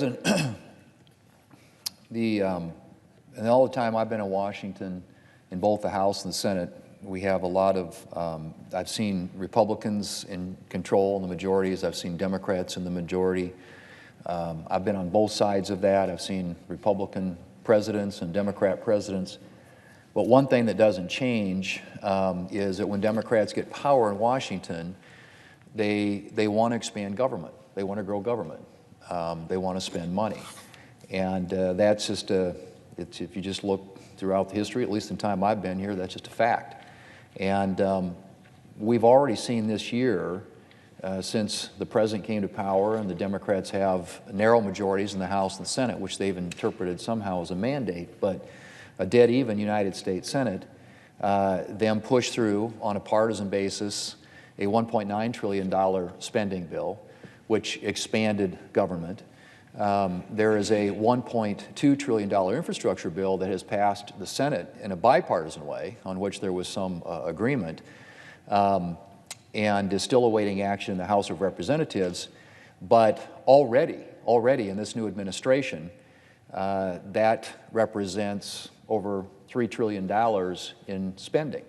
President, and all the time I've been in Washington, in both the House and the Senate, we have a lot of, I've seen Republicans in control in the majorities, I've seen Democrats in the majority. I've been on both sides of that. I've seen Republican presidents and Democrat presidents. But one thing that doesn't change is that when Democrats get power in Washington, they want to expand government. They want to grow government. They want to spend money. And that's just if you just look throughout the history, at least in the time I've been here, that's just a fact. And we've already seen this year, since the President came to power and the Democrats have narrow majorities in the House and the Senate, which they've interpreted somehow as a mandate, but a dead-even United States Senate, them push through on a partisan basis a $1.9 trillion spending bill, which expanded government. There is a $1.2 trillion infrastructure bill that has passed the Senate in a bipartisan way, on which there was some agreement, and is still awaiting action in the House of Representatives. But already in this new administration, that represents over $3 trillion in spending,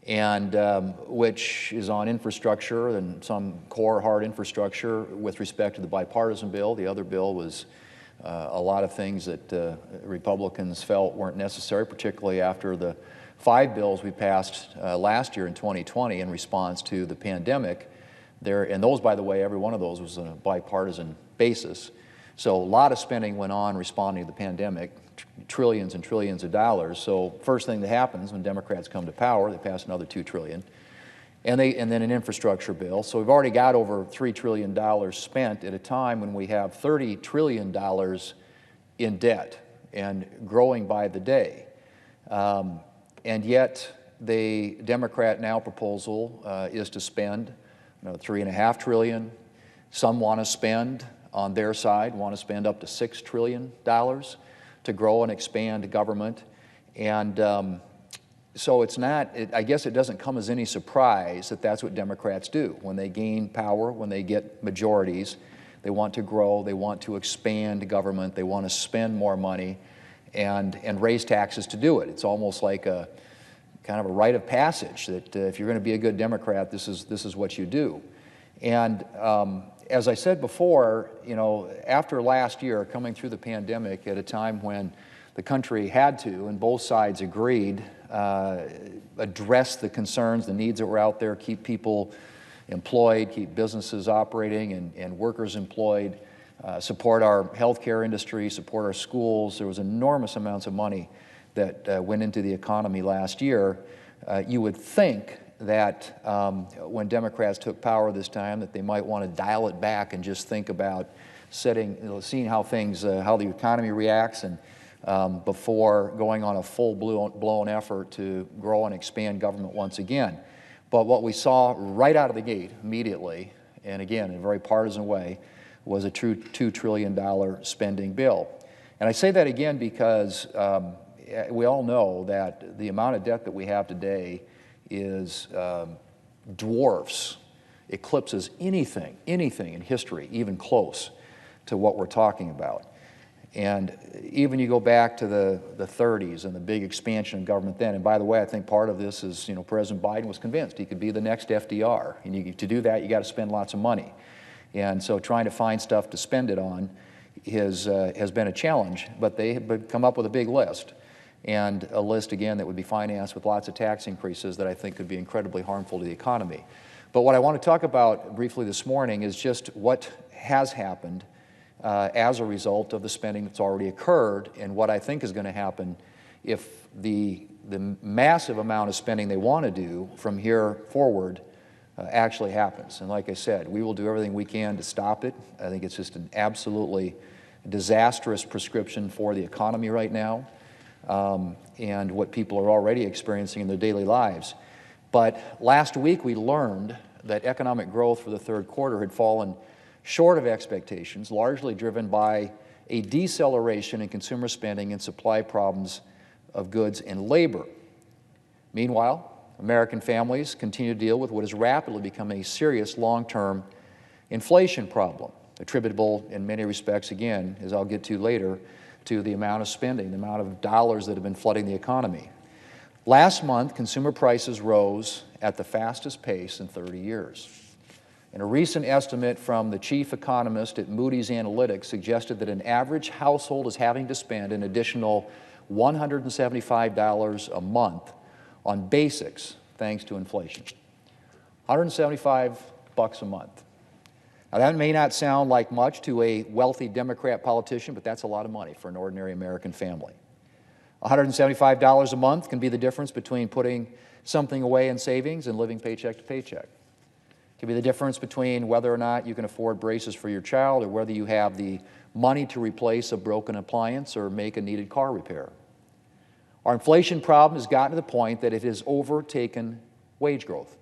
and which is on infrastructure and some core hard infrastructure with respect to the bipartisan bill. The other bill was a lot of things that Republicans felt weren't necessary, particularly after the 5 bills we passed last year in 2020 in response to the pandemic. And those, by the way, every one of those was on a bipartisan basis. So a lot of spending went on responding to the pandemic, trillions and trillions of dollars. So first thing that happens when Democrats come to power, they pass another $2 trillion, and then an infrastructure bill. So we've already got over $3 trillion spent at a time when we have $30 trillion in debt and growing by the day. And yet the Democrat now proposal is to spend $3.5 trillion. Some want to spend, on their side, want to spend up to $6 trillion to grow and expand government. And so it's not, I guess it doesn't come as any surprise that that's what Democrats do. When they gain power, when they get majorities, they want to grow, they want to expand government, they want to spend more money and raise taxes to do it. It's almost like a kind of a rite of passage that if you're going to be a good Democrat, this is what you do. And as I said before, after last year, coming through the pandemic at a time when the country had to, and both sides agreed, address the concerns, the needs that were out there, keep people employed, keep businesses operating and workers employed, support our healthcare industry, support our schools. There was enormous amounts of money that went into the economy last year. You would think that when Democrats took power this time, that they might want to dial it back and just think about seeing how the economy reacts, and before going on a full-blown effort to grow and expand government once again. But what we saw right out of the gate immediately, and again in a very partisan way, was a true $2 trillion spending bill. And I say that again because we all know that the amount of debt that we have today is dwarfs, eclipses anything in history, even close to what we're talking about. And even you go back to the 30s and the big expansion of government then, and by the way, I think part of this is, President Biden was convinced he could be the next FDR, and to do that, you got to spend lots of money. And so trying to find stuff to spend it on has been a challenge, but they have come up with a big list. And a list, again, that would be financed with lots of tax increases that I think could be incredibly harmful to the economy. But what I want to talk about briefly this morning is just what has happened as a result of the spending that's already occurred, and what I think is going to happen if the massive amount of spending they want to do from here forward actually happens. And like I said, we will do everything we can to stop it. I think it's just an absolutely disastrous prescription for the economy right now, and what people are already experiencing in their daily lives. But last week we learned that economic growth for the third quarter had fallen short of expectations, largely driven by a deceleration in consumer spending and supply problems of goods and labor. Meanwhile, American families continue to deal with what is rapidly becoming a serious long-term inflation problem. attributable in many respects, again, as I'll get to later, to the amount of spending, the amount of dollars that have been flooding the economy. Last month, consumer prices rose at the fastest pace in 30 years. And a recent estimate from the chief economist at Moody's Analytics suggested that an average household is having to spend an additional $175 a month on basics thanks to inflation. $175 a month. Now that may not sound like much to a wealthy Democrat politician, but that's a lot of money for an ordinary American family. $175 a month can be the difference between putting something away in savings and living paycheck to paycheck. It can be the difference between whether or not you can afford braces for your child or whether you have the money to replace a broken appliance or make a needed car repair. Our inflation problem has gotten to the point that it has overtaken wage growth.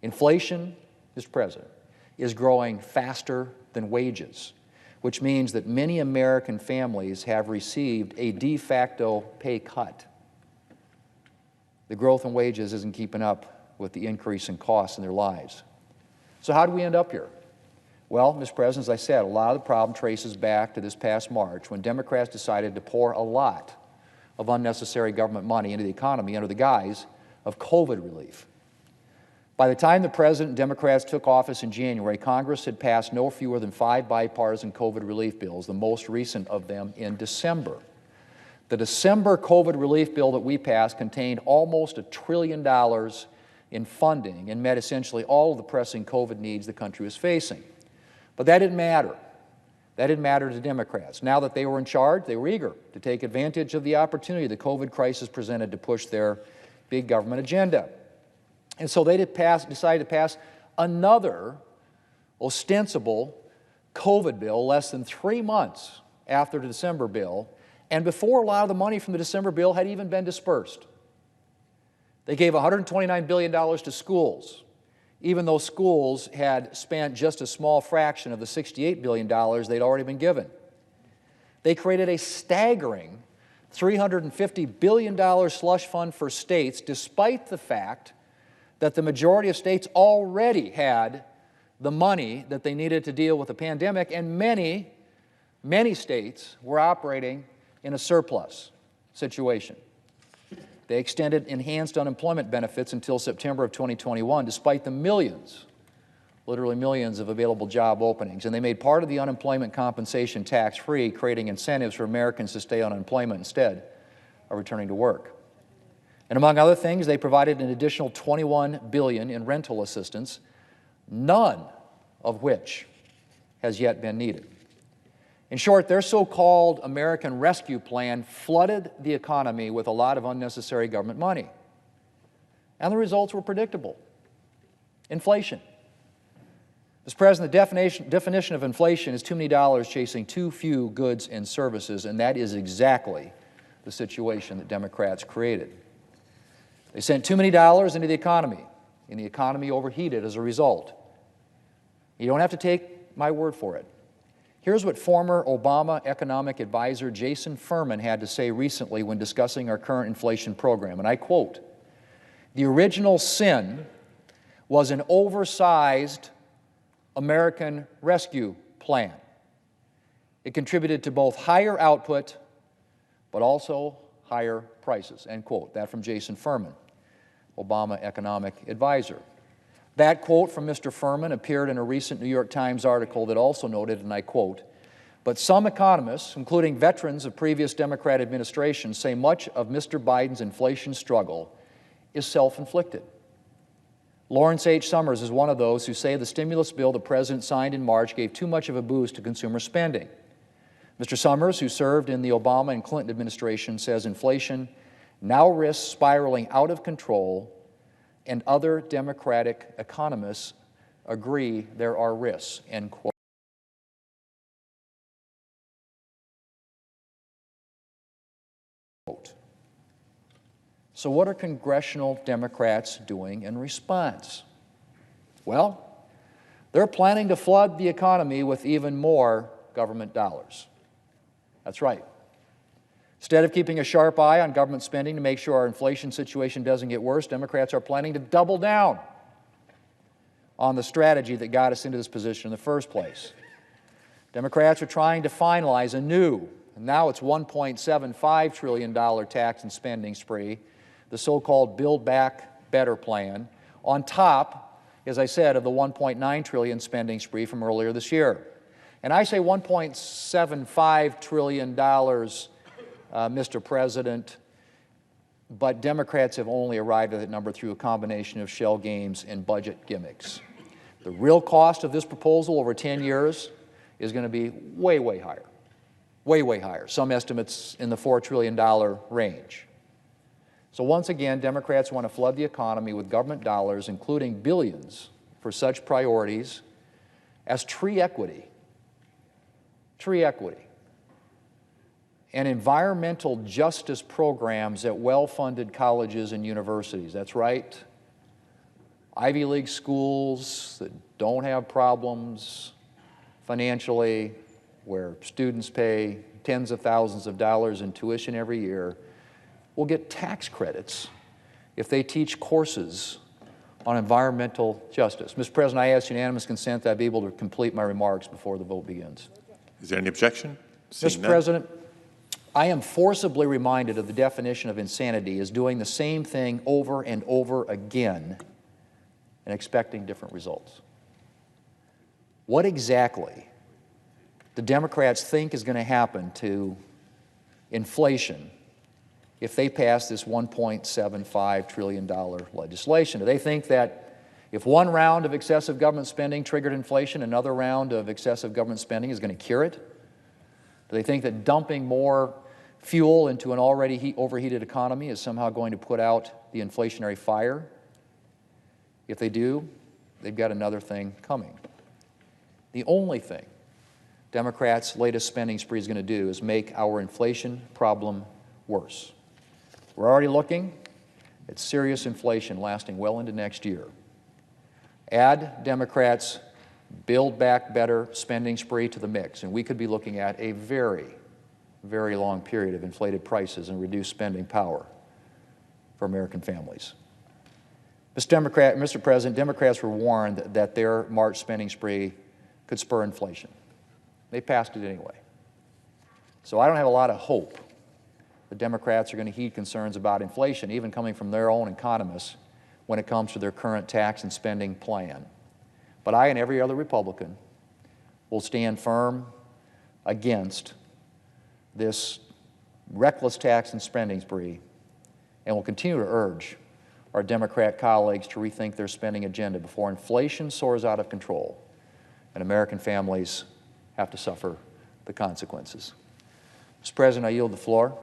Inflation, Mr. President, is growing faster than wages, which means that many American families have received a de facto pay cut. The growth in wages isn't keeping up with the increase in costs in their lives. So how do we end up here? Well, Mr. President, as I said, a lot of the problem traces back to this past March when Democrats decided to pour a lot of unnecessary government money into the economy under the guise of COVID relief. By the time the President and Democrats took office in January, Congress had passed no fewer than 5 bipartisan COVID relief bills, the most recent of them in December. The December COVID relief bill that we passed contained almost $1 trillion in funding and met essentially all of the pressing COVID needs the country was facing. But that didn't matter. That didn't matter to Democrats. Now that they were in charge, they were eager to take advantage of the opportunity the COVID crisis presented to push their big government agenda. And so they decided to pass another ostensible COVID bill less than 3 months after the December bill, and before a lot of the money from the December bill had even been dispersed. They gave $129 billion to schools, even though schools had spent just a small fraction of the $68 billion they'd already been given. They created a staggering $350 billion slush fund for states, despite the fact that the majority of states already had the money that they needed to deal with the pandemic, and many states were operating in a surplus situation. They extended enhanced unemployment benefits until September of 2021, despite the millions, literally millions of available job openings. And they made part of the unemployment compensation tax-free, creating incentives for Americans to stay on unemployment instead of returning to work. And among other things, they provided an additional $21 billion in rental assistance, none of which has yet been needed. In short, their so-called American Rescue Plan flooded the economy with a lot of unnecessary government money. And the results were predictable. Inflation. Mr. President, the definition of inflation is too many dollars chasing too few goods and services, and that is exactly the situation that Democrats created. They sent too many dollars into the economy, and the economy overheated as a result. You don't have to take my word for it. Here's what former Obama economic advisor Jason Furman had to say recently when discussing our current inflation program, and I quote, "The original sin was an oversized American Rescue Plan. It contributed to both higher output but also higher prices," end quote. That from Jason Furman, Obama economic advisor. That quote from Mr. Furman appeared in a recent New York Times article that also noted, and I quote, "But some economists, including veterans of previous Democrat administrations, say much of Mr. Biden's inflation struggle is self-inflicted." Lawrence H. Summers is one of those who say the stimulus bill the President signed in March gave too much of a boost to consumer spending. Mr. Summers, who served in the Obama and Clinton administration, says inflation now risks spiraling out of control, and other Democratic economists agree there are risks, end quote. So what are congressional Democrats doing in response? Well, they're planning to flood the economy with even more government dollars. That's right. Instead of keeping a sharp eye on government spending to make sure our inflation situation doesn't get worse, Democrats are planning to double down on the strategy that got us into this position in the first place. Democrats are trying to finalize a new, now it's $1.75 trillion tax and spending spree, the so-called Build Back Better plan, on top, as I said, of the $1.9 trillion spending spree from earlier this year. And I say $1.75 trillion, Mr. President, but Democrats have only arrived at that number through a combination of shell games and budget gimmicks. The real cost of this proposal over 10 years is going to be way, way higher. Way, way higher. Some estimates in the $4 trillion range. So once again, Democrats want to flood the economy with government dollars, including billions, for such priorities as tree equity, and environmental justice programs at well-funded colleges and universities. That's right. Ivy League schools that don't have problems financially, where students pay tens of thousands of dollars in tuition every year, will get tax credits if they teach courses on environmental justice. Mr. President, I ask unanimous consent that I be able to complete my remarks before the vote begins. Is there any objection? Mr. President, I am forcibly reminded of the definition of insanity as doing the same thing over and over again and expecting different results. What exactly do Democrats think is going to happen to inflation if they pass this $1.75 trillion legislation? Do they think that if one round of excessive government spending triggered inflation, another round of excessive government spending is going to cure it? Do they think that dumping more fuel into an already overheated economy is somehow going to put out the inflationary fire? If they do, they've got another thing coming. The only thing Democrats' latest spending spree is going to do is make our inflation problem worse. We're already looking at serious inflation lasting well into next year. Add Democrats' Build Back Better spending spree to the mix, and we could be looking at a very, very long period of inflated prices and reduced spending power for American families. Mr. President, Democrats were warned that their March spending spree could spur inflation. They passed it anyway. So I don't have a lot of hope the Democrats are going to heed concerns about inflation, even coming from their own economists, when it comes to their current tax and spending plan. But I and every other Republican will stand firm against this reckless tax and spending spree, and will continue to urge our Democrat colleagues to rethink their spending agenda before inflation soars out of control and American families have to suffer the consequences. Mr. President, I yield the floor.